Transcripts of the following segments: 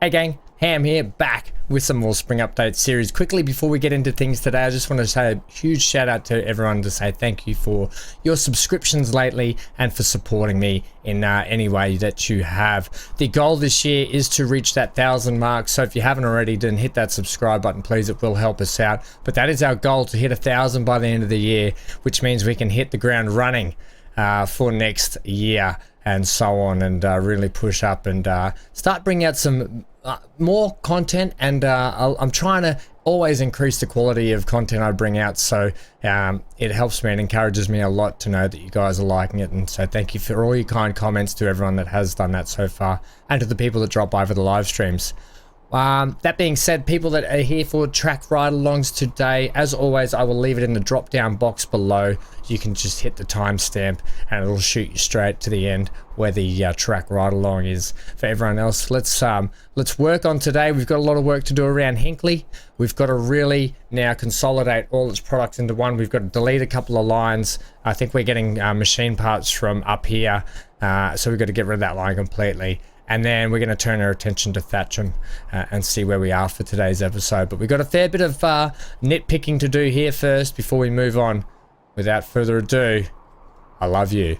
Hey gang, Ham here, back with some more Spring Update series. Quickly before we get into things today, I just want to say a huge shout out to everyone to say thank you for your subscriptions lately and for supporting me in any way that you have. The goal this year is to reach that 1,000 mark, so if you haven't already, then hit that subscribe button please, it will help us out. But that is our goal, to hit 1,000 by the end of the year, which means we can hit the ground running for next year and so on, and really push up and start bringing out some more content, and I'm trying to always increase the quality of content I bring out, so it helps me and encourages me a lot to know that you guys are liking it. And so thank you for all your kind comments to everyone that has done that so far, and to the people that drop by for the live streams. That being said, people that are here for track ride-alongs today, as always, I will leave it in the drop-down box below. You can just hit the timestamp and it'll shoot you straight to the end where the track ride-along is. For everyone else, let's work on today. We've got a lot of work to do around Hinkley. We've got to really now consolidate all its products into one. We've got to delete a couple of lines. I think we're getting machine parts from up here, so we've got to get rid of that line completely. And then we're going to turn our attention to Thatcham and see where we are for today's episode. But we've got a fair bit of nitpicking to do here first before we move on. Without further ado, I love you.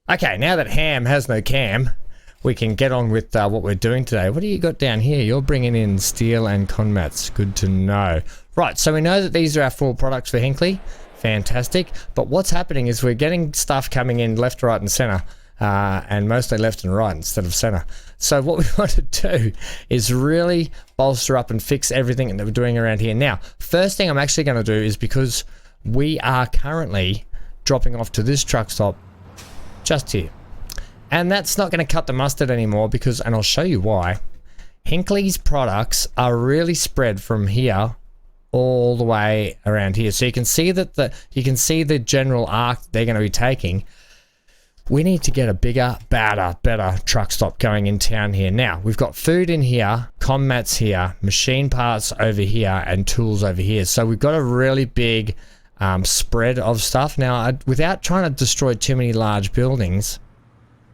Okay, now that Ham has no cam, we can get on with what we're doing today. What do you got down here? You're bringing in steel and conmats. Good to know. Right, so we know that these are our 4 products for Hinkley. Fantastic. But what's happening is we're getting stuff coming in left, right, and center. And mostly left and right instead of center. So what we want to do is really bolster up and fix everything that we're doing around here. Now, first thing I'm actually going to do is, because we are currently dropping off to this truck stop just here. And that's not going to cut the mustard anymore because, and I'll show you why, Hinkley's products are really spread from here all the way around here. So you can see that the general arc they're going to be taking. We need to get a bigger, better truck stop going in town here. Now, we've got food in here, commats here, machine parts over here, and tools over here. So we've got a really big spread of stuff. Now, without trying to destroy too many large buildings,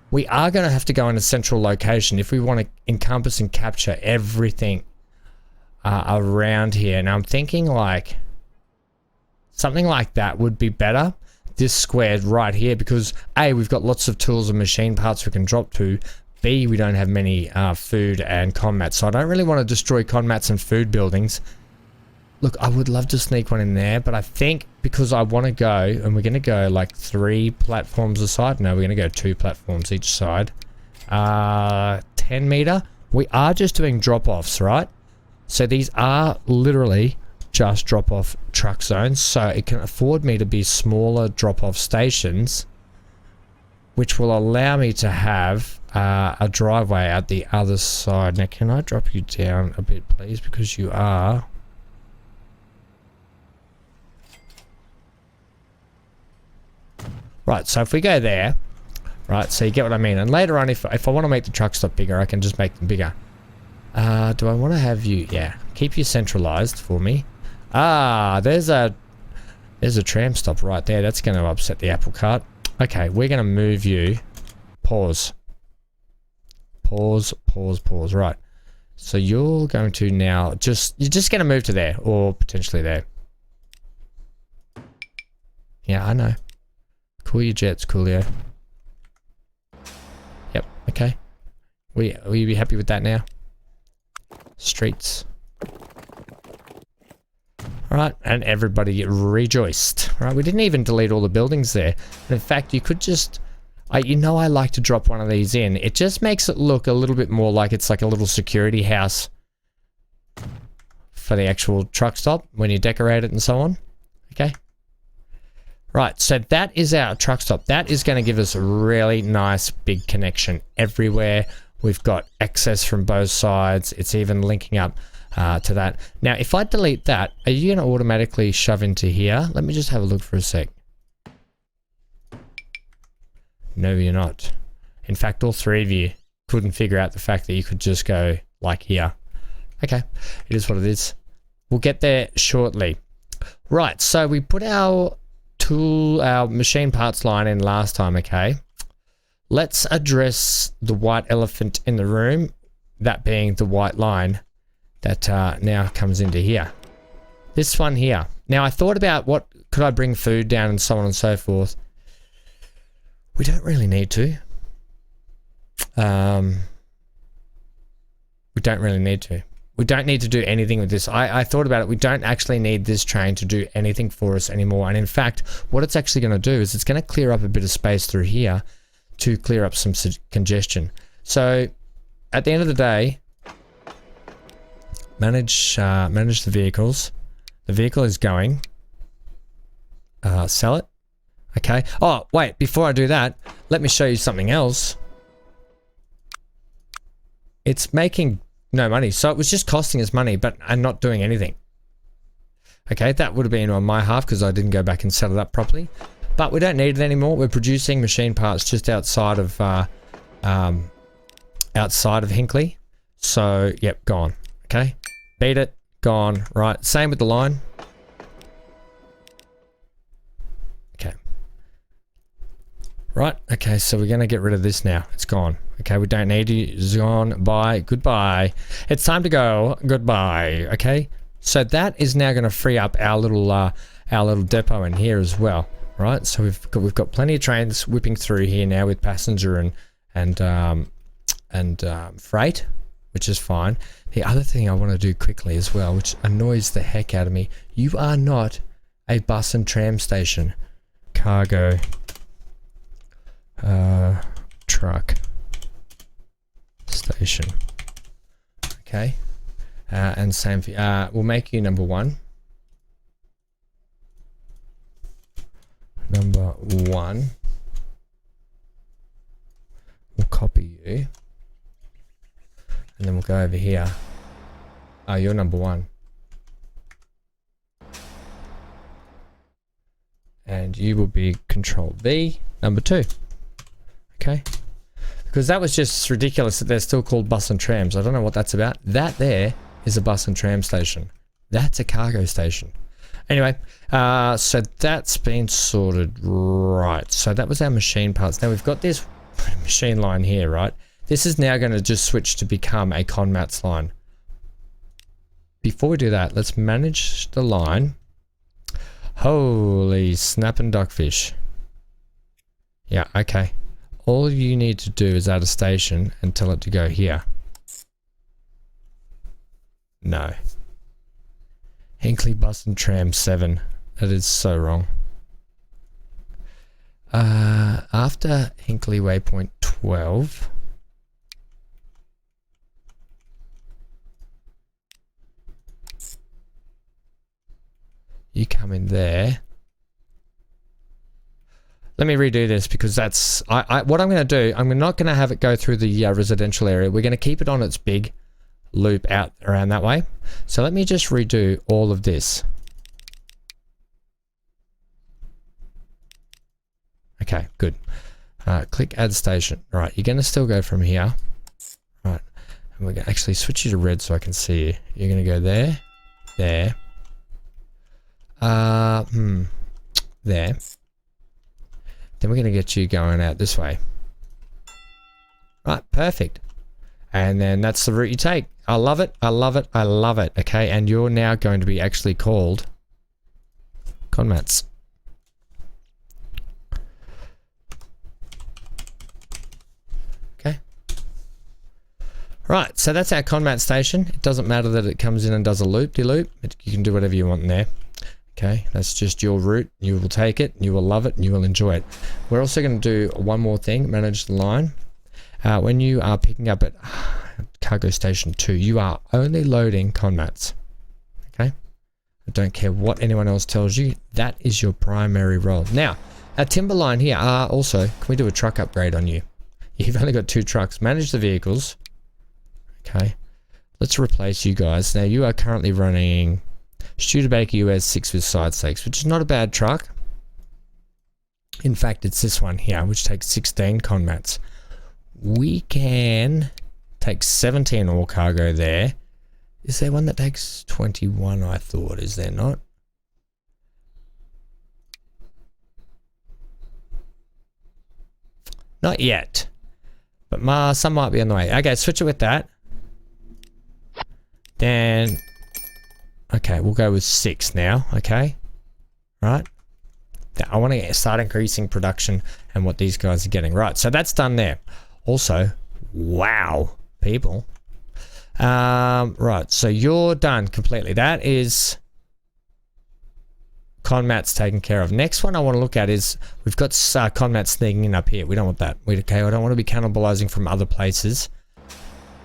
we are going to have to go in a central location if we want to encompass and capture everything around here. Now I'm thinking like something like that would be better. This squared right here, because A, we've got lots of tools and machine parts we can drop to. B, we don't have many food and commats, so I don't really want to destroy commats and food buildings. Look, I would love to sneak one in there, but I think because I want to go, and we're going to go like 3 platforms a side. No, we're going to go 2 platforms each side. 10 meter. We are just doing drop-offs, right? So these are literally just drop-off truck zones. So it can afford me to be smaller drop-off stations, which will allow me to have a driveway at the other side. Now, can I drop you down a bit, please? Because you are... Right, so if we go there, right, so you get what I mean. And later on, if I want to make the truck stop bigger, I can just make them bigger. Do I want to have you? Yeah, keep you centralized for me. There's a tram stop right there. That's going to upset the apple cart. Okay, we're going to move you. Pause. Pause. Right. So you're going to now you're just going to move to there, or potentially there. Yeah, I know. Cool your jets, Coolio. Yep, okay. Will you be happy with that now? Streets. Alright, and everybody rejoiced. Alright, we didn't even delete all the buildings there. And in fact, you could just... I like to drop one of these in. It just makes it look a little bit more like it's like a little security house for the actual truck stop when you decorate it and so on. Okay. Right, so that is our truck stop. That is going to give us a really nice big connection everywhere. We've got access from both sides. It's even linking up to that. Now, if I delete that, are you going to automatically shove into here? Let me just have a look for a sec. No, you're not. In fact, all 3 of you couldn't figure out the fact that you could just go like here. Okay, it is what it is. We'll get there shortly. Right, so we put our machine parts line in last time, okay? Let's address the white elephant in the room, that being the white line that now comes into here. This one here. Now I thought about what could I bring food down and so on and so forth. We don't really need to. We don't really need to. We don't need to do anything with this. I thought about it. We don't actually need this train to do anything for us anymore. And in fact, what it's actually going to do is it's going to clear up a bit of space through here to clear up some congestion. So at the end of the day, manage the vehicles. The vehicle is going. Sell it. Okay. Oh, wait. Before I do that, let me show you something else. It's making no money. So it was just costing us money, but I'm not doing anything. Okay, that would have been on my half because I didn't go back and set it up properly. But we don't need it anymore. We're producing machine parts just outside of Hinkley. So, yep, gone. Okay, beat it, gone. Right, same with the line. Okay. Right, okay, so we're going to get rid of this now. It's gone. Okay, we don't need it. It's gone. Bye. Goodbye. It's time to go. Goodbye. Okay, so that is now going to free up our little depot in here as well. Right, so we've got plenty of trains whipping through here now with passenger and freight, which is fine. The other thing I want to do quickly as well, which annoys the heck out of me, you are not a bus and tram station. Cargo truck station. Okay, and same for, we'll make you number 1. Number 1. We'll copy you. And then we'll go over here. Oh, you're number 1. And you will be Control V, number 2. Okay. Because that was just ridiculous that they're still called bus and trams. I don't know what that's about. That there is a bus and tram station. That's a cargo station. Anyway, so that's been sorted. Right, so that was our machine parts. Now we've got this machine line here, right? This is now going to just switch to become a conmats line. Before we do that, let's manage the line. Holy snap and duckfish. Yeah, okay. All you need to do is add a station and tell it to go here. No. Hinkley Bus and Tram 7. That is so wrong. After Hinkley Waypoint 12. You come in there. Let me redo this because that's... what I'm going to do, I'm not going to have it go through the residential area. We're going to keep it on its big loop out around that way. So let me just redo all of this. Okay, good. Click add station. Right, you're going to still go from here. Right, and we're going to actually switch you to red so I can see you. You're going to go there, there, there. Then we're going to get you going out this way. Right, perfect. And then that's the route you take. I love it. I love it. I love it. Okay, and you're now going to be actually called Conmats. Okay. Right, so that's our Conmat station. It doesn't matter that it comes in and does a loop-de-loop. You can do whatever you want in there. Okay, that's just your route. You will take it, you will love it, and you will enjoy it. We're also going to do one more thing, manage the line. When you are picking up at Cargo Station 2, you are only loading Conmats. Okay? I don't care what anyone else tells you. That is your primary role. Now, our timber line here are also, can we do a truck upgrade on you? You've only got 2 trucks. Manage the vehicles. Okay. Let's replace you guys. Now, you are currently running Studebaker US 6 with side stakes, which is not a bad truck. In fact, it's this one here, which takes 16 Conmats. We can take 17 ore cargo there Is there one that takes 21, I thought? Is there not? Not yet. But some might be on the way. Okay, switch it with that. Then... Okay, we'll go with 6 now. Okay. Right. I want to start increasing production and what these guys are getting. Right, so that's done there. Also, wow, people. Right, so you're done completely. That is conmats taken care of. Next one I want to look at is we've got conmats sneaking in up here. We don't want that. Okay, I don't want to be cannibalizing from other places.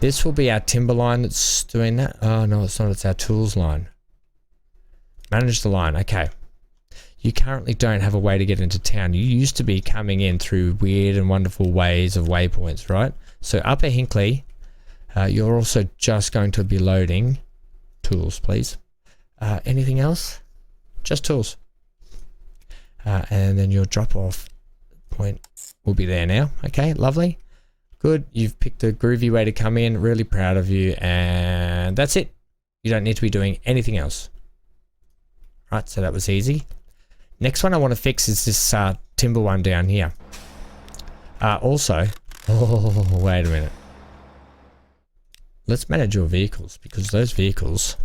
This will be our timber line that's doing that. Oh no, it's not. It's our tools line. Manage the line. Okay. You currently don't have a way to get into town. You used to be coming in through weird and wonderful ways of waypoints, right? So Upper Hinkley, you're also just going to be loading tools, please. Anything else? Just tools. And then your drop-off point will be there now. Okay, lovely. Good. You've picked a groovy way to come in. Really proud of you. And that's it. You don't need to be doing anything else. Right, so that was easy. Next one I want to fix is this timber one down here. Also, oh, wait a minute. Let's manage your vehicles, because those vehicles,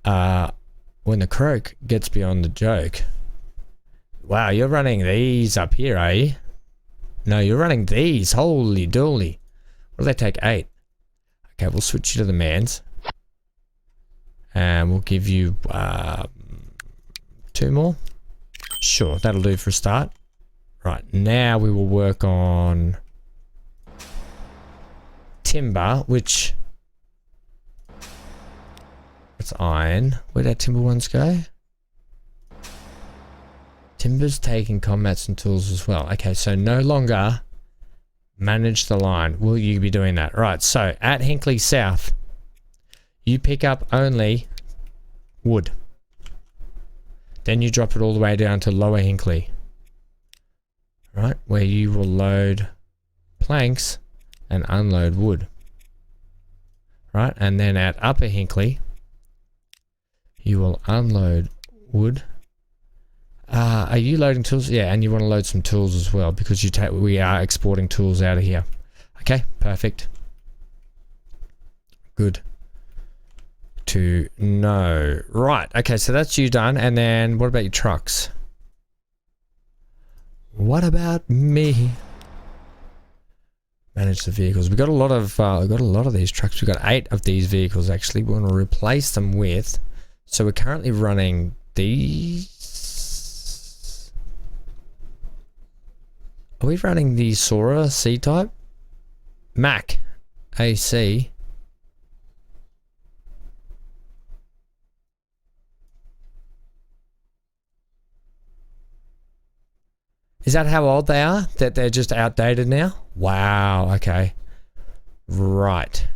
when the croak gets beyond the joke. Wow, you're running these up here, are you? No, you're running these. Holy dooly. What do they take? 8. Okay, we'll switch you to the mans. And we'll give you 2 more. Sure, that'll do for a start. Right, now we will work on timber, which... It's iron. Where'd our timber ones go? Timber's taking combats and tools as well. Okay, so no longer manage the line. Will you be doing that? Right, so at Hinkley South, you pick up only wood. Then you drop it all the way down to Lower Hinkley. Right, where you will load planks and unload wood. Right, and then at Upper Hinkley, you will unload wood. Are you loading tools? Yeah, and you want to load some tools as well, because we are exporting tools out of here. Okay, perfect. Good to know. Right, okay, so that's you done. And then what about your trucks? What about me? Manage the vehicles. We got a lot of these trucks. We've got 8 of these vehicles actually. We want to replace them with. So we're currently running these. Are we running the Sora C-type? Mac AC. Is that how old they are? That they're just outdated now? Wow, okay. Right.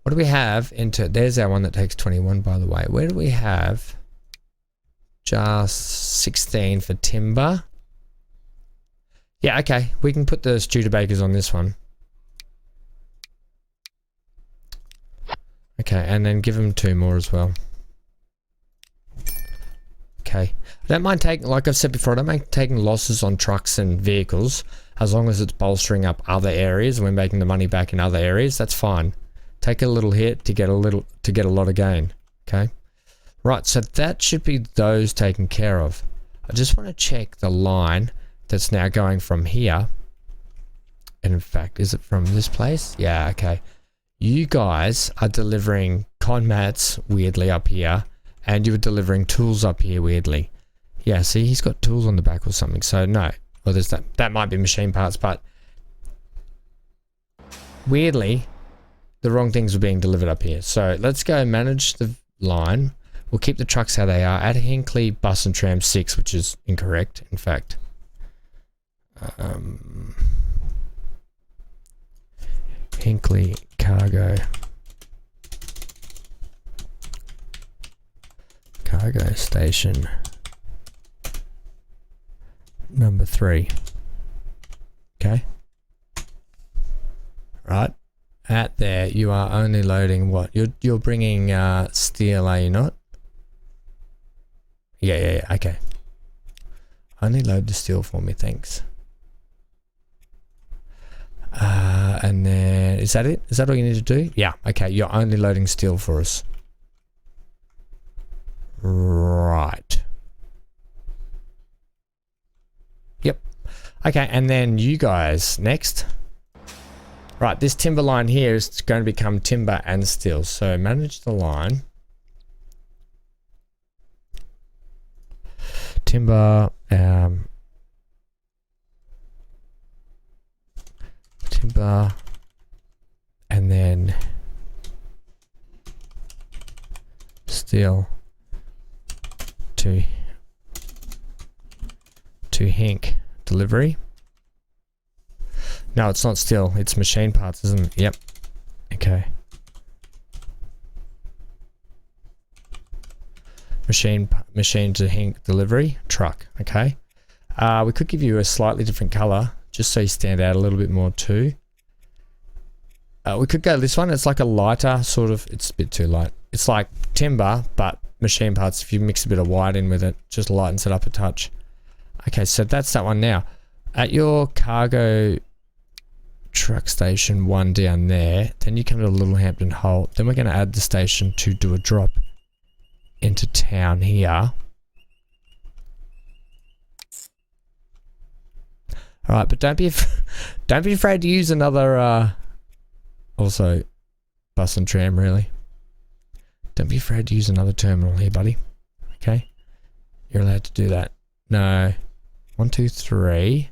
What do we have into... There's our one that takes 21, by the way. Where do we have? Just 16 for timber. Yeah, okay. We can put the Studebakers on this one. Okay, and then give them 2 more as well. Okay. I don't mind taking, like I've said before, I don't mind taking losses on trucks and vehicles as long as it's bolstering up other areas and we're making the money back in other areas. That's fine. Take a little hit to get a lot of gain. Okay. Right, so that should be those taken care of. I just want to check the line that's now going from here. And in fact, is it from this place? Yeah, okay. You guys are delivering conmats weirdly up here, and you were delivering tools up here weirdly. Yeah, see, he's got tools on the back or something, so no. Well, there's that. That might be machine parts, but weirdly, the wrong things were being delivered up here. So let's go manage the line. We'll keep the trucks how they are. At Hinkley, bus and tram 6, which is incorrect, in fact. Hinkley cargo station number 3. Okay. Right. At there, you are only loading what? You're bringing steel, are you not? Yeah, okay. Only load the steel for me, thanks. And then, is that it? Is that all you need to do? Yeah, okay, you're only loading steel for us. Right. Yep. Okay, and then you guys, next. Right, this timber line here is going to become timber and steel. So manage the line. Timber, timber, and then steel to Hink delivery. No, it's not steel, it's machine parts, isn't it? Yep. Okay. Machine to Hink delivery truck. Okay. We could give you a slightly different color just so you stand out a little bit more too. We could go this one. It's like a lighter sort of, it's a bit too light. It's like timber but machine parts. If you mix a bit of white in with it, just lightens it up a touch. Okay, so that's that one. Now at your cargo truck station 1 down there, then you come to Littlehampton Hull. Then we're going to add the station to do a drop into town here. All right, but don't be afraid to use another also bus and tram, really. Don't be afraid to use another terminal here, buddy. Okay, you're allowed to do that. No, 1 2 3.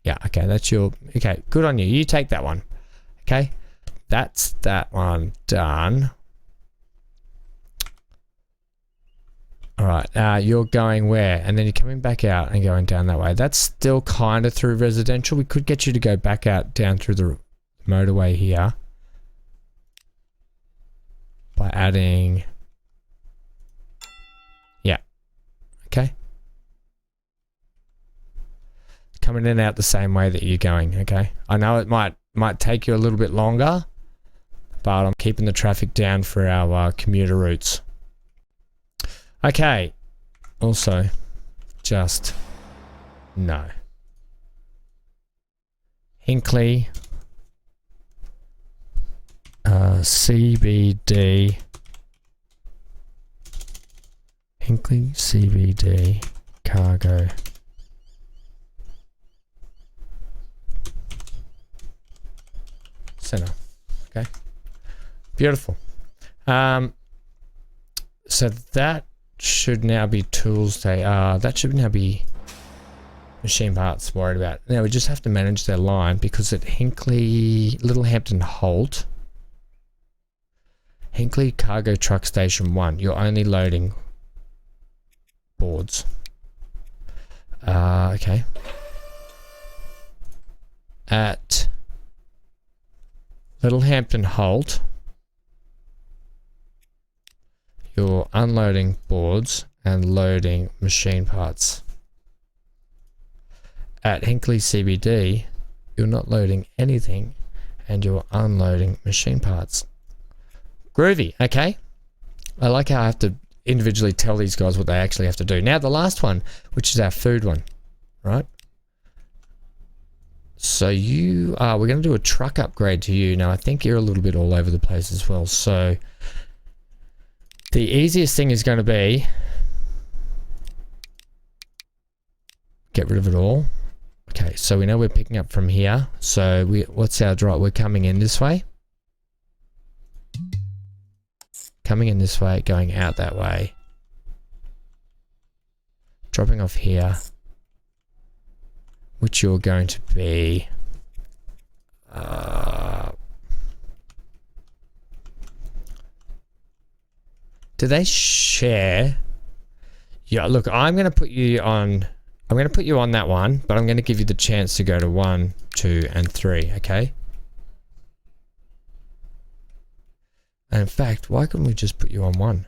Yeah, okay, that's your, okay, good on you. You take that one. Okay, that's that one done. All right, you're going where? And then you're coming back out and going down that way. That's still kind of through residential. We could get you to go back out down through the motorway here by adding, yeah, okay. Coming in and out the same way that you're going, okay? I know it might take you a little bit longer, but I'm keeping the traffic down for our commuter routes. Okay, also, just no. Hinkley, CBD, Hinkley CBD cargo. Center. Okay, beautiful. So that should now be tools day. That should now be machine parts. Worried about now. We just have to manage their line because at Hinkley Littlehampton Holt, Hinkley Cargo Truck Station 1, you're only loading boards. Okay. At Littlehampton Holt, you're unloading boards and loading machine parts. At Hinkley CBD, you're not loading anything and you're unloading machine parts. Groovy, okay? I like how I have to individually tell these guys what they actually have to do. Now the last one, which is our food one, right? So you we're going to do a truck upgrade to you. Now I think you're a little bit all over the place as well. So the easiest thing is going to be get rid of it all. Okay, so we know we're picking up from here. So what's our drop? We're coming in this way. Coming in this way, going out that way. Dropping off here. Which you're going to be do they share? Yeah, look, I'm going to put you on that one, but I'm going to give you the chance to go to 1, 2, and 3, okay? And in fact, why couldn't we just put you on 1?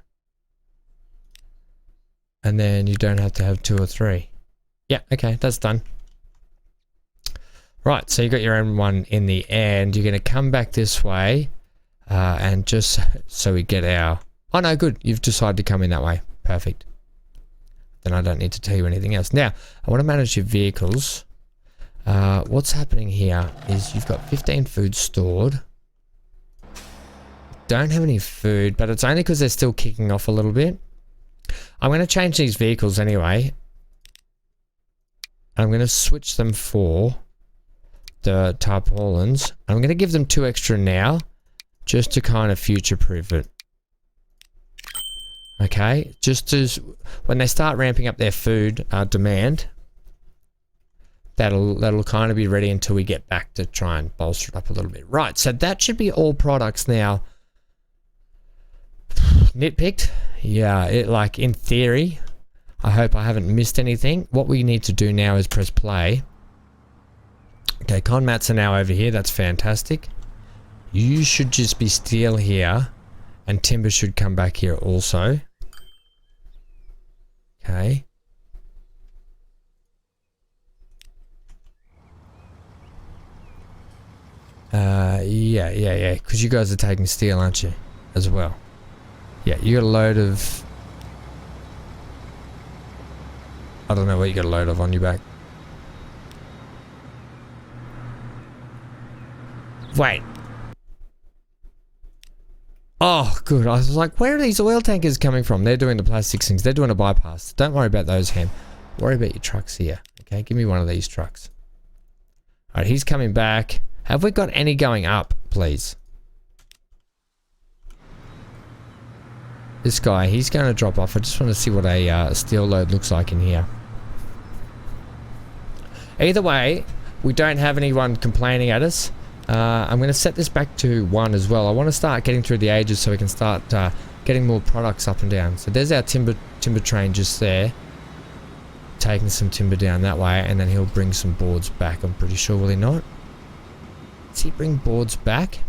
And then you don't have to have 2 or 3. Yeah, okay, that's done. Right, so you got your own one in the end. You're going to come back this way and just so we get our... Oh no, good. You've decided to come in that way. Perfect. Then I don't need to tell you anything else. Now, I want to manage your vehicles. What's happening here is you've got 15 food stored. Don't have any food, but it's only because they're still kicking off a little bit. I'm going to change these vehicles anyway. I'm going to switch them for the tarpaulins. I'm going to give them 2 extra now, just to kind of future-proof it. Okay, just as when they start ramping up their food demand, that'll kind of be ready until we get back to try and bolster it up a little bit. Right, so that should be all products now. Nitpicked? Yeah, it like in theory. I hope I haven't missed anything. What we need to do now is press play. Okay, con mats are now over here. That's fantastic. You should just be steel here, and timber should come back here also. Okay. Yeah, because you guys are taking steel, aren't you? As well. Yeah, you got a load of... I don't know what you got a load of on your back. Wait. Oh, good. I was like, where are these oil tankers coming from? They're doing the plastic things. They're doing a bypass. Don't worry about those, Ham. Worry about your trucks here. Okay, give me one of these trucks. Alright, he's coming back. Have we got any going up, please? This guy, he's going to drop off. I just want to see what a steel load looks like in here. Either way, we don't have anyone complaining at us. I'm going to set this back to 1 as well. I want to start getting through the ages so we can start getting more products up and down. So there's our timber train just there. Taking some timber down that way, and then he'll bring some boards back, I'm pretty sure, will he not? Does he bring boards back?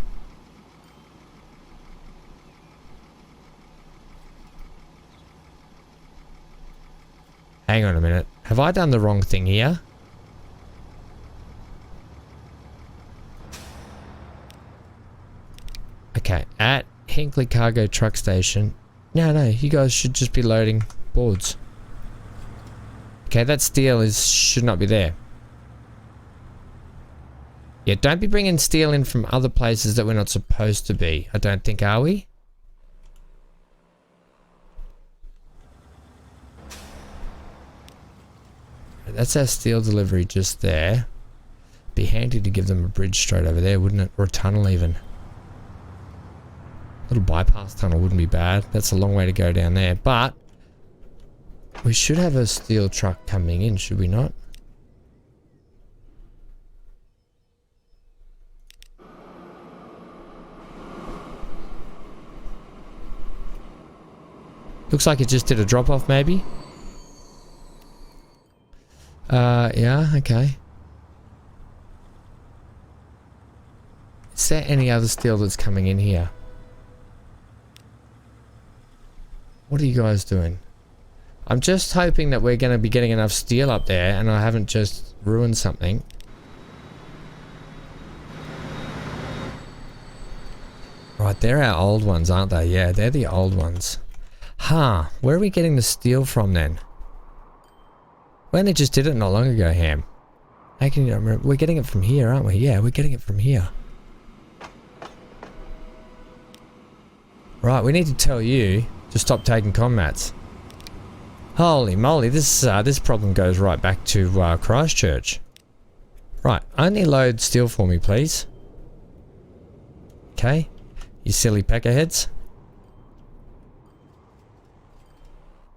Hang on a minute. Have I done the wrong thing here? Okay, at Hinkley Cargo Truck Station. No, you guys should just be loading boards. Okay, that steel should not be there. Yeah, don't be bringing steel in from other places that we're not supposed to be. I don't think, are we? That's our steel delivery just there. Be handy to give them a bridge straight over there, wouldn't it? Or a tunnel even. Little bypass tunnel wouldn't be bad. That's a long way to go down there, but we should have a steel truck coming in, should we not? Looks like it just did a drop off maybe. Yeah, okay. Is there any other steel that's coming in here? What are you guys doing? I'm just hoping that we're going to be getting enough steel up there and I haven't just ruined something. Right, they're our old ones, aren't they? Yeah, they're the old ones. Huh, where are we getting the steel from then? We only just did it not long ago, Ham. How can you not remember? We're getting it from here, aren't we? Yeah, we're getting it from here. Right, we need to tell you to stop taking commats. Holy moly, this problem goes right back to Christchurch. Right, only load steel for me, please. Okay, you silly peckerheads.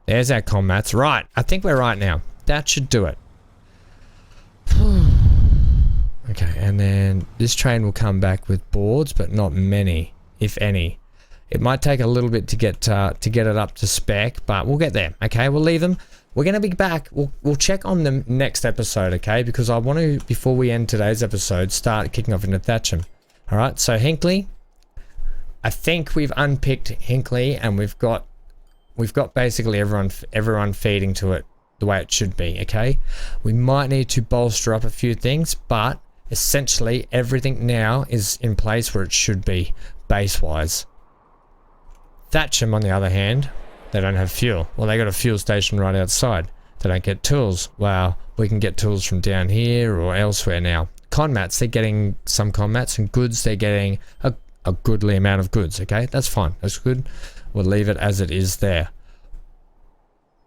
There's our commats. Right, I think we're right now. That should do it. Okay, and then this train will come back with boards, but not many, if any. It might take a little bit to get it up to spec, but we'll get there. Okay, we'll leave them. We're going to be back. We'll check on them next episode, okay? Because I want to, before we end today's episode, start kicking off into Thatcham. All right, so Hinkley. I think we've unpicked Hinkley, and we've got basically everyone feeding to it the way it should be, okay? We might need to bolster up a few things, but essentially everything now is in place where it should be base-wise. Thatcham, on the other hand, they don't have fuel. Well, they got a fuel station right outside. They don't get tools. Well, we can get tools from down here or elsewhere now. Conmats, they're getting some conmats, and goods, they're getting a goodly amount of goods, okay? That's fine. That's good. We'll leave it as it is there.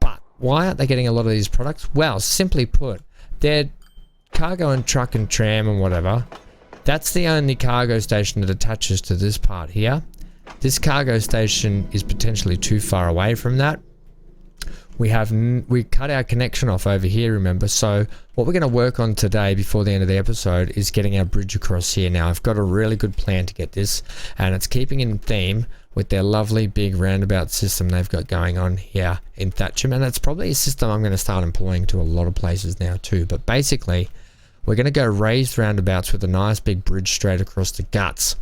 But why aren't they getting a lot of these products? Well, simply put, they're cargo and truck and tram and whatever. That's the only cargo station that attaches to this part here. This cargo station is potentially too far away from that. We cut our connection off over here, remember? So what we're going to work on today before the end of the episode is getting our bridge across here. Now, I've got a really good plan to get this, and it's keeping in theme with their lovely big roundabout system they've got going on here in Thatcham. And that's probably a system I'm going to start employing to a lot of places now too. But basically, we're going to go raised roundabouts with a nice big bridge straight across the guts.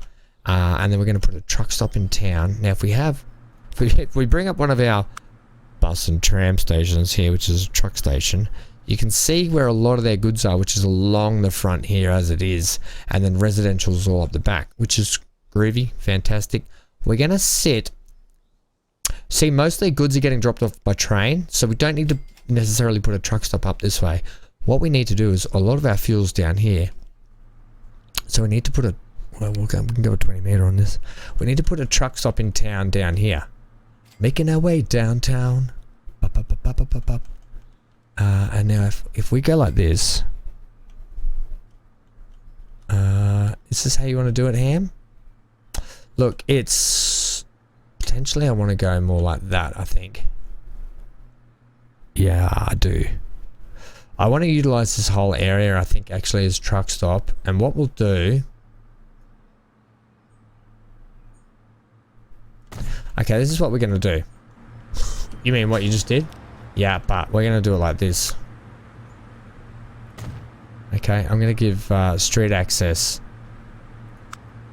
And then we're going to put a truck stop in town. Now, if we bring up one of our bus and tram stations here, which is a truck station, you can see where a lot of their goods are, which is along the front here as it is, and then residential's all up the back, which is groovy, fantastic. We're going to see most of their goods are getting dropped off by train, so we don't need to necessarily put a truck stop up this way. What we need to do is a lot of our fuel's down here, so we need to put a we can go a 20 meter on this. We need to put a truck stop in town down here. Making our way downtown. And now if we go like this. Is this how you want to do it, Ham? Look, it's... Potentially I want to go more like that, I think. Yeah, I do. I want to utilize this whole area, I think, actually as truck stop. And what we'll do... Okay, this is what we're going to do. You mean what you just did? Yeah, but we're going to do it like this. Okay, I'm going to give street access.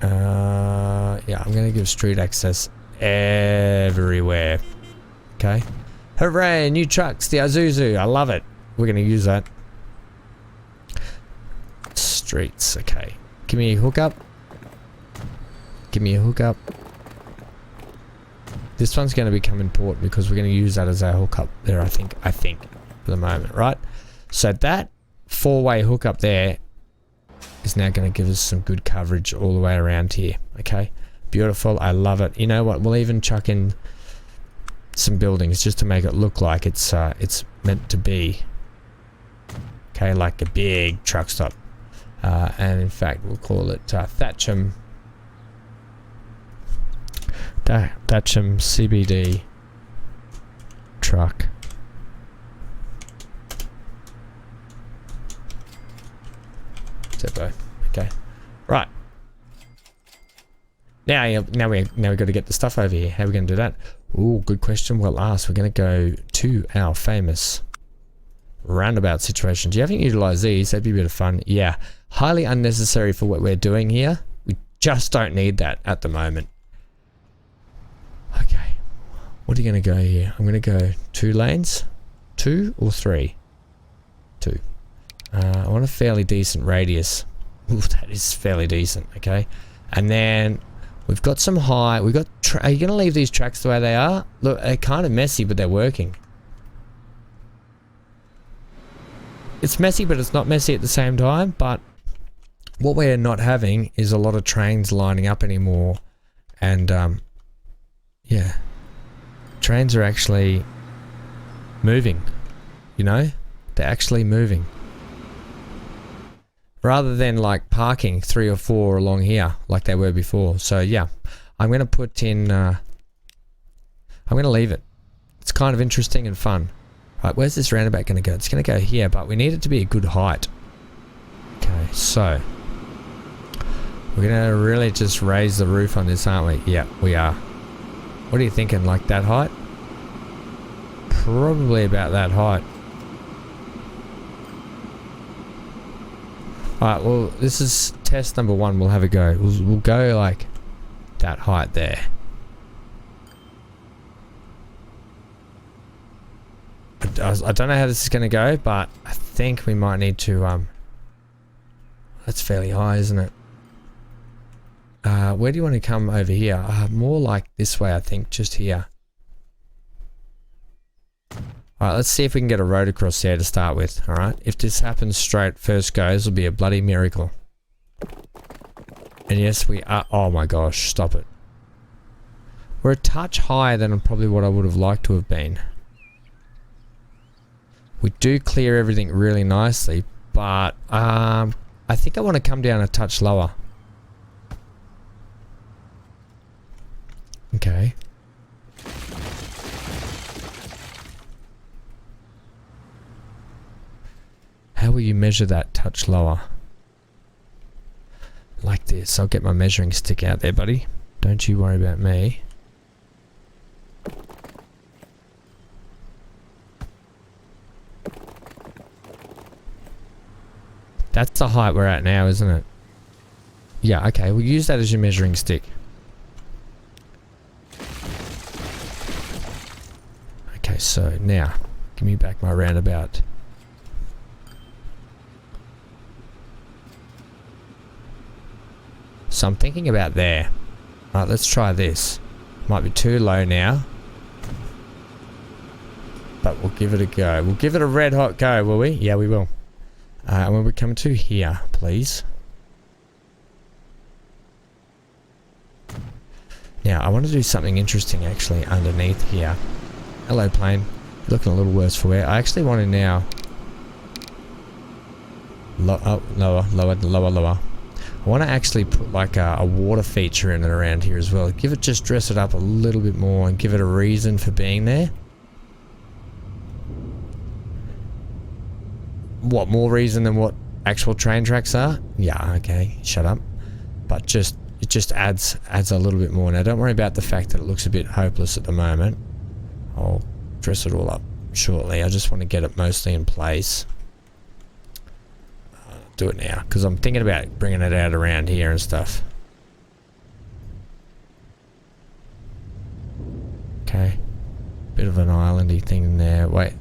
Yeah, I'm going to give street access everywhere. Okay. Hooray, new trucks, the Isuzu. I love it. We're going to use that. Streets, okay. Give me a hookup. Give me a hookup. This one's going to become important because we're going to use that as our hookup there, I think, for the moment, right? So that four-way hookup there is now going to give us some good coverage all the way around here, okay? Beautiful, I love it. You know what, we'll even chuck in some buildings just to make it look like it's meant to be, okay, like a big truck stop. And in fact, we'll call it Thatcham. Thatcham CBD truck. Depot. Okay. Right. Now we got to get the stuff over here. How are we going to do that? Ooh, good question. Well asked. We're going to go to our famous roundabout situation. Do you haven't utilized these? That'd be a bit of fun. Yeah. Highly unnecessary for what we're doing here. We just don't need that at the moment. Okay, what are you going to go here? I'm going to go 2 lanes. 2 or 3? 2. I want a fairly decent radius. Ooh, that is fairly decent, okay. And then we've got some high... Are you going to leave these tracks the way they are? Look, they're kind of messy, but they're working. It's messy, but it's not messy at the same time. But what we're not having is a lot of trains lining up anymore. And... yeah, trains are actually moving, you know, they're actually moving. Rather than like parking 3 or 4 along here like they were before. So yeah, I'm going to put in, I'm going to leave it. It's kind of interesting and fun. Right, where's this roundabout going to go? It's going to go here, but we need it to be a good height. Okay, so we're going to really just raise the roof on this, aren't we? Yeah, we are. What are you thinking, like that height? Probably about that height. Alright, well, this is test number 1. We'll have a go. We'll go like that height there. I don't know how this is going to go, but I think we might need to, that's fairly high, isn't it? Where do you want to come over here? More like this way, I think, just here. Alright, let's see if we can get a road across there to start with, alright? If this happens straight first goes, it'll be a bloody miracle. And yes, we are... Oh my gosh, stop it. We're a touch higher than probably what I would have liked to have been. We do clear everything really nicely, but I think I want to come down a touch lower. Okay. How will you measure that touch lower? Like this. I'll get my measuring stick out there, buddy. Don't you worry about me. That's the height we're at now, isn't it? Yeah, okay. We'll use that as your measuring stick. Okay, so now, give me back my roundabout. So I'm thinking about there. Alright, let's try this. Might be too low now. But we'll give it a go. We'll give it a red hot go, will we? Yeah, we will. And when we come to here, please. Now, I want to do something interesting actually underneath here. Hello, plane. You're looking a little worse for wear. I actually want to now... Lower. I want to actually put like a water feature in it around here as well. Just dress it up a little bit more and give it a reason for being there. What, more reason than what actual train tracks are? Yeah, okay, shut up. But it just adds a little bit more. Now don't worry about the fact that it looks a bit hopeless at the moment. I'll dress it all up shortly. I just want to get it mostly in place. Do it now, because I'm thinking about bringing it out around here and stuff. Okay. Bit of an islandy thing in there. Wait,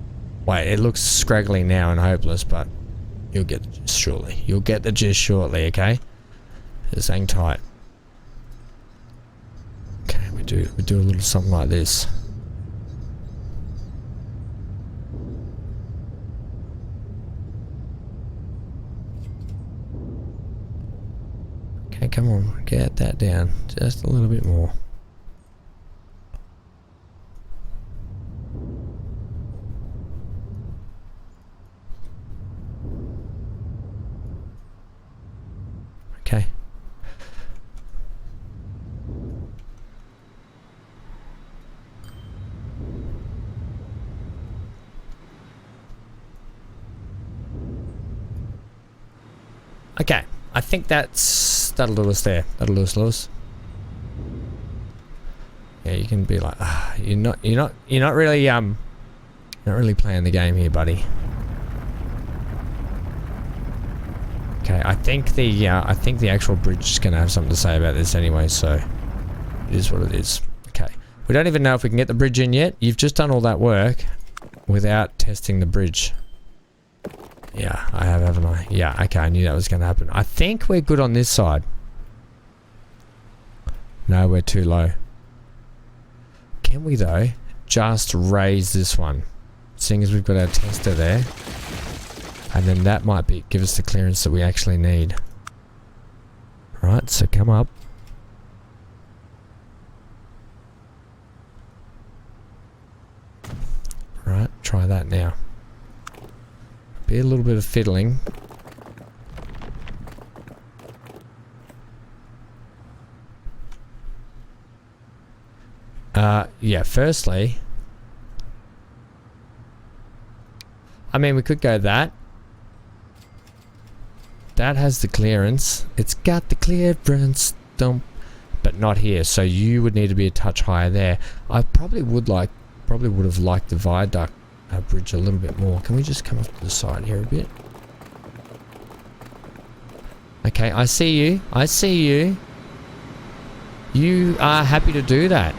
it looks scraggly now and hopeless, but you'll get the gist shortly. You'll get the gist shortly, okay? Just hang tight. Okay, we do a little something like this. Okay, come on, get that down just a little bit more. Okay. Okay, I think that'll do us there. That'll do us, Lewis. Yeah, you can be like, you're not really playing the game here, buddy. Okay, I think the actual bridge is gonna have something to say about this anyway, so it is what it is. Okay, we don't even know if we can get the bridge in yet. You've just done all that work without testing the bridge. Yeah, I have, haven't I? Yeah, okay, I knew that was going to happen. I think we're good on this side. No, we're too low. Can we, though, just raise this one? Seeing as we've got our tester there. And then that might give us the clearance that we actually need. Right, so come up. Right, try that now. Be a little bit of fiddling. Yeah, firstly, I mean, we could go that. That has the clearance. It's got the clearance, but not here. So you would need to be a touch higher there. I probably would have liked the viaduct bridge a little bit more. Can we just come off to the side here a bit? Okay, I see you. I see you. You are happy to do that.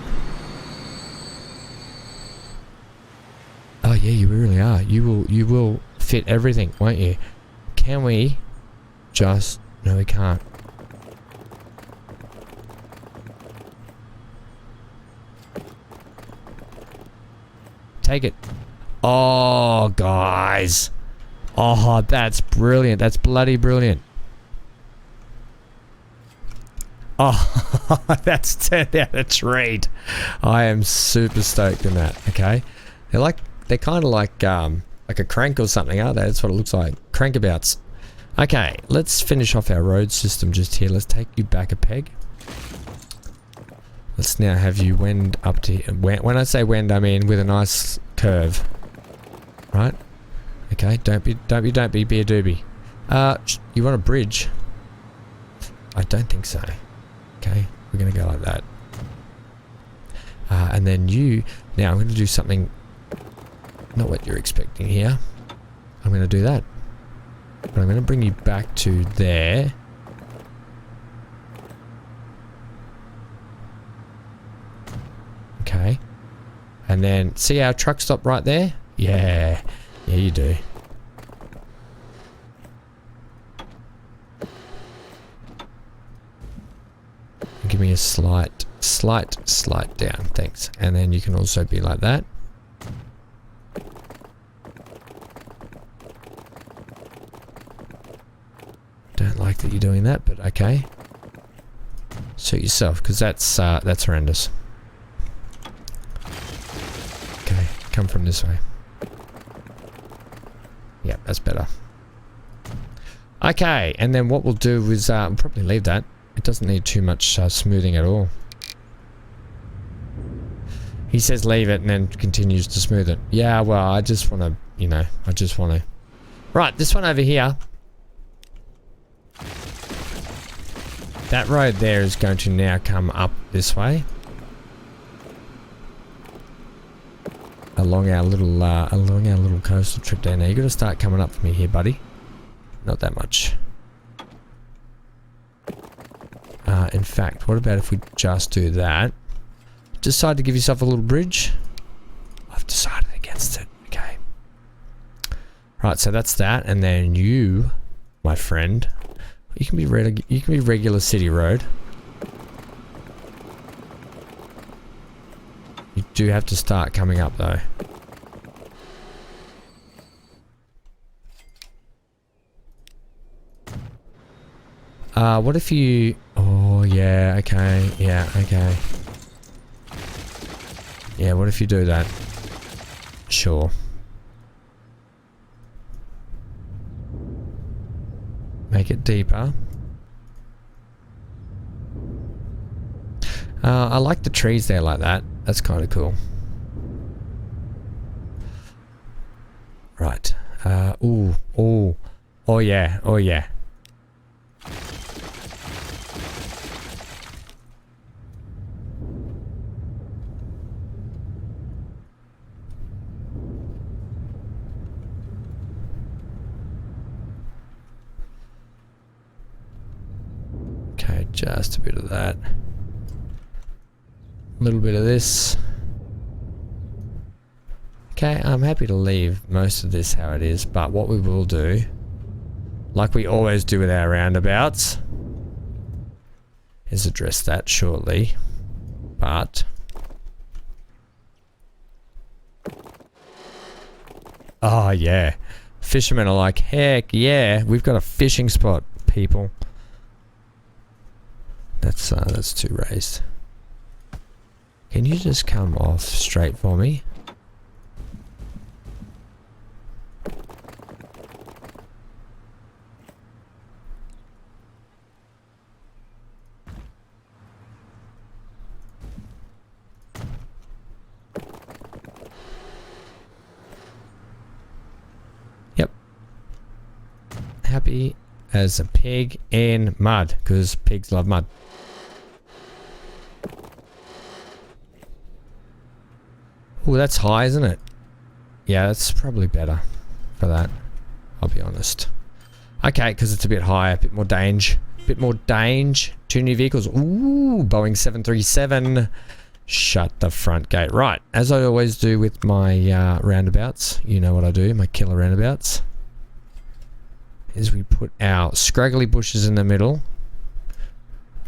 Oh Yeah, you really are. You will fit everything, won't you? Can we just... No, we can't. Take it. Oh, guys. Oh, that's brilliant. That's bloody brilliant. Oh, that's turned out a treat. I am super stoked in that. Okay. They're kind of like a crank or something, aren't they? That's what it looks like. Crankabouts. Okay, let's finish off our road system just here. Let's take you back a peg. Let's now have you wend up to here. When I say wend, I mean with a nice curve. Right? Okay, don't be a doobie. You want a bridge? I don't think so. Okay, we're gonna go like that. And then now I'm gonna do something not what you're expecting here. I'm gonna do that. But I'm gonna bring you back to there. Okay. And then see our truck stop right there? Yeah. Yeah, you do. Give me a slight down, thanks. And then you can also be like that. Don't like that you're doing that, but okay. Suit yourself, because that's horrendous. Okay, come from this way. Yeah, that's better. Okay, and then what we'll do is we'll probably leave that. It doesn't need too much smoothing at all. He says leave it and then continues to smooth it. Yeah, well, I just want to, Right, this one over here. That road there is going to now come up this way. Along our little coastal trip down there. You got to start coming up for me here, buddy. Not that much. In fact, what about if we just do that? Decide to give yourself a little bridge. I've decided against it. Okay. Right, so that's that, and then you, my friend, you can be regular city road. You do have to start coming up though. What if you... Oh, yeah, okay. Yeah, okay. Yeah, what if you do that? Sure. Make it deeper. I like the trees there like that. That's kind of cool. Right. Ooh. Oh. Oh, yeah. Oh, yeah. Okay, just a bit of that. A little bit of this. Okay, I'm happy to leave most of this how it is, but what we will do, like we always do with our roundabouts, is address that shortly, but... Oh yeah, fishermen are like, heck yeah, we've got a fishing spot, people. That's too raised. Can you just come off straight for me? Yep. Happy as a pig in mud, because pigs love mud. Oh, that's high, isn't it? Yeah, that's probably better for that. I'll be honest. Okay, because it's a bit higher, a bit more danger. Bit more danger. 2 new vehicles. Ooh, Boeing 737. shut the front gate. Right, as I always do with my roundabouts, you know what I do, my killer roundabouts, is we put our scraggly bushes in the middle.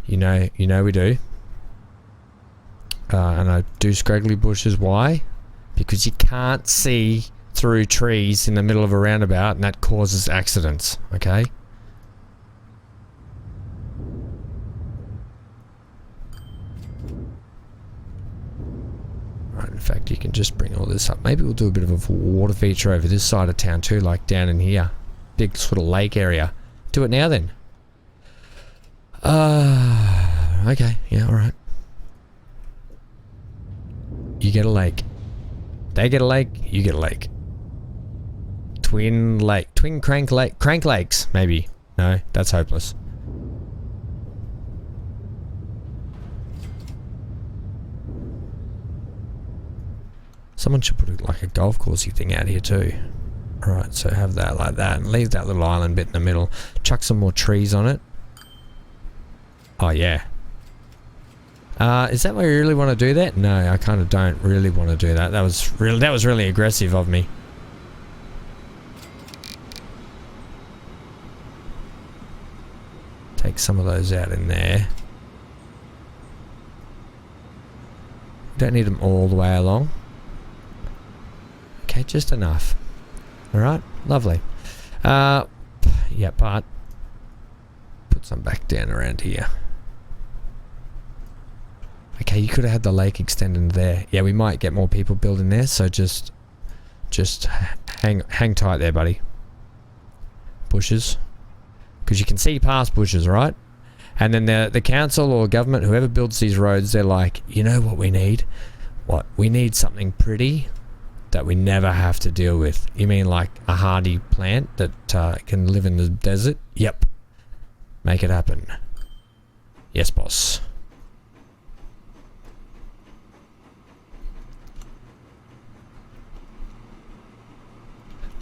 You know we do. And I do scraggly bushes. Why? Because you can't see through trees in the middle of a roundabout, and that causes accidents, okay? Right, in fact, you can just bring all this up. Maybe we'll do a bit of a water feature over this side of town too, like down in here. Big sort of lake area. Do it now then. Okay, yeah, alright. You get a lake. They get a lake, you get a lake. Twin crank lakes, maybe. No, that's hopeless. Someone should put like a golf coursey thing out here too. Alright, so have that like that and leave that little island bit in the middle. Chuck some more trees on it. Oh yeah. Is that why you really want to do that? No, I kind of don't really want to do that. That was really aggressive of me. Take some of those out in there. Don't need them all the way along. Okay, just enough. Alright, lovely. Yeah, but put some back down around here. Okay, you could have had the lake extending there. Yeah, we might get more people building there, so just hang tight there, buddy. Bushes. Because you can see past bushes, right? And then the council or government, whoever builds these roads, they're like, you know what we need? What? We need something pretty that we never have to deal with. You mean like a hardy plant that can live in the desert? Yep. Make it happen. Yes, boss.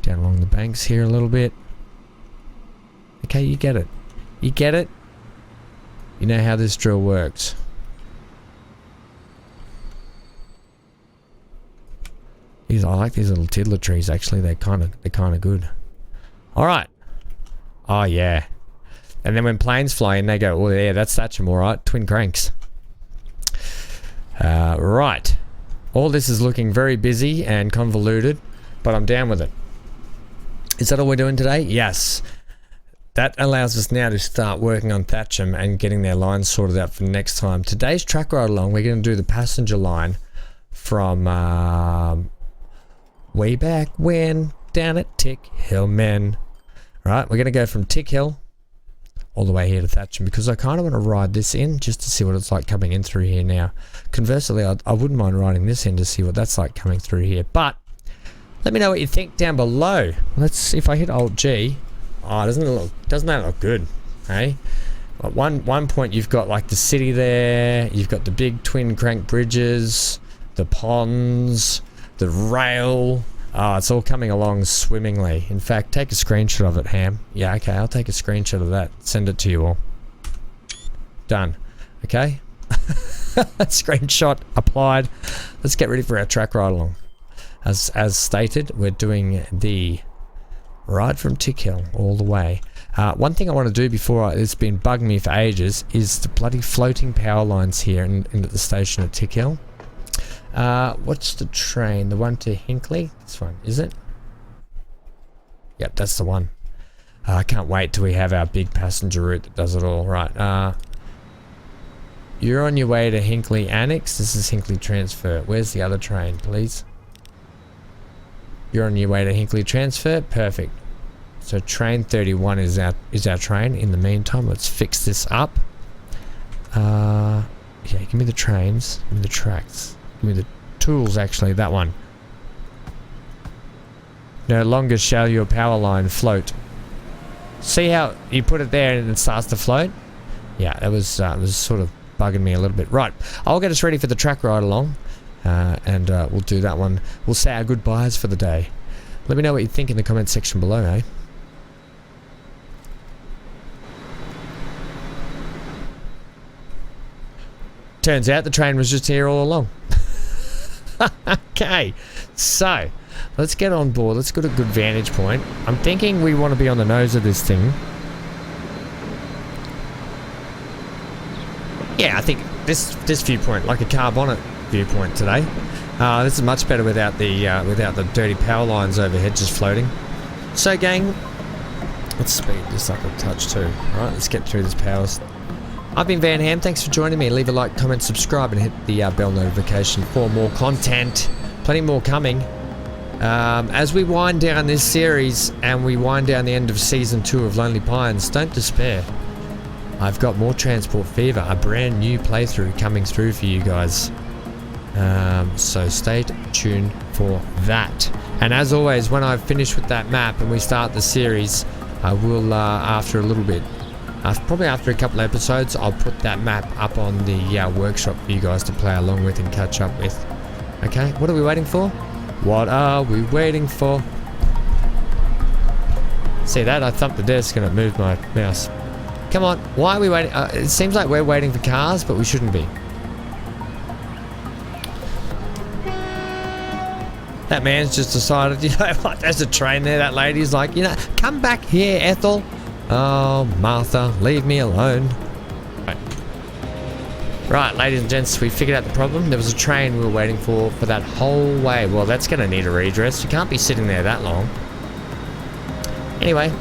Down along the banks here a little bit. Okay, you get it. You get it? You know how this drill works. I like these little tiddler trees actually. They're kind of good. Alright. Oh yeah. And then when planes fly in, they go, oh yeah, that's Thatcham, alright. Twin cranks. Right. All this is looking very busy and convoluted, but I'm down with it. Is that all we're doing today? Yes. That allows us now to start working on Thatcham and getting their lines sorted out for next time. Today's track ride along, we're going to do the passenger line from way back when, down at Tick Hill, men. Right, we're going to go from Tick Hill all the way here to Thatcham because I kind of want to ride this in just to see what it's like coming in through here now. Conversely, I wouldn't mind riding this in to see what that's like coming through here. But let me know what you think down below. Let's, if I hit Alt G, oh, doesn't that look good? Hey, at one point you've got like the city there. You've got the big twin crank bridges, the ponds, the rail. Oh, it's all coming along swimmingly. In fact, take a screenshot of it, Ham. Yeah, okay, I'll take a screenshot of that. Send it to you all. Done. Okay. Screenshot applied. Let's get ready for our track ride along. As stated, we're doing the ride from Tick Hill all the way. One thing I want to do before it's been bugging me for ages is the bloody floating power lines here in the station at Tick Hill. What's the train? The one to Hinkley? This one, is it? Yep, that's the one. I can't wait till we have our big passenger route that does it all. Right. You're on your way to Hinkley Annex. This is Hinkley Transfer. Where's the other train, please? You're on your way to Hinkley Transfer. Perfect. So train 31 is our train. In the meantime, let's fix this up. Yeah, give me the trains. Give me the tracks. Give me the tools, actually. That one. No longer shall your power line float. See how you put it there and it starts to float? Yeah, that was sort of bugging me a little bit. Right, I'll get us ready for the track ride along. And we'll do that one. We'll say our goodbyes for the day. Let me know what you think in the comment section below, eh? Turns out the train was just here all along. Okay, so let's get on board. Let's get a good vantage point. I'm thinking we want to be on the nose of this thing. Yeah, I think this viewpoint, like a car bonnet viewpoint today. This is much better without the dirty power lines overhead just floating. So, gang, let's speed this up a touch too. All right, let's get through this powers. I've been Van Ham. Thanks for joining me. Leave a like, comment, subscribe, and hit the bell notification for more content. Plenty more coming. As we wind down this series and we wind down the end of season 2 of Lonely Pines, don't despair. I've got more Transport Fever, a brand new playthrough coming through for you guys. So stay tuned for that. And as always, when I've finished with that map and we start the series, I will, after a little bit, probably after a couple of episodes, I'll put that map up on the workshop for you guys to play along with and catch up with. Okay, what are we waiting for? What are we waiting for? See that? I thumped the desk and it moved my mouse. Come on, why are we waiting? It seems like we're waiting for cars, but we shouldn't be. That man's just decided, you know what, there's a train there. That lady's like, you know, come back here, Ethel. Oh, Martha, leave me alone. Right, ladies and gents, we figured out the problem. There was a train we were waiting for that whole way. Well, that's going to need a redress. You can't be sitting there that long. Anyway.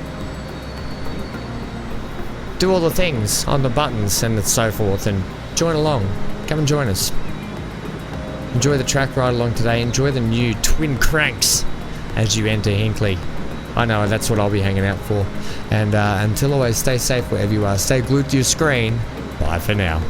Do all the things on the buttons and so forth and join along. Come and join us. Enjoy the track ride along today. Enjoy the new twin cranks as you enter Hinkley. I know, that's what I'll be hanging out for. And until always, stay safe wherever you are. Stay glued to your screen. Bye for now.